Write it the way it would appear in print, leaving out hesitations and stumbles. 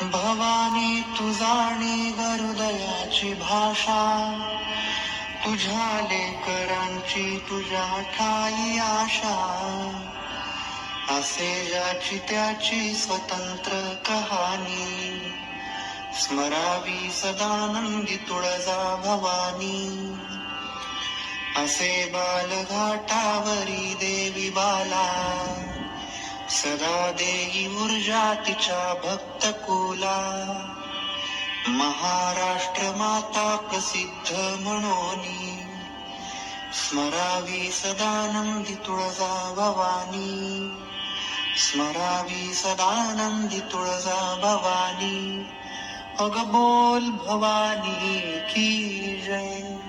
भवानी तू जाणे हृदयाची भाषा, तुझ्या लेकरांची तुझ्या ठाई आशा. असे ज्याची त्याची स्वतंत्र कहाणी, स्मरावी सदानंदी तुळजा भवानी. असे बालघाटावरी देवी बाला, सदा देई ऊर्जा तिच्या भक्त कुला. महाराष्ट्र माता प्रसिद्ध म्हणोनी, स्मरावी सदानंदी तुळजा भवानी. स्मरावी सदानंदी तुळजा भवानी. अग बोल भवानी की जय.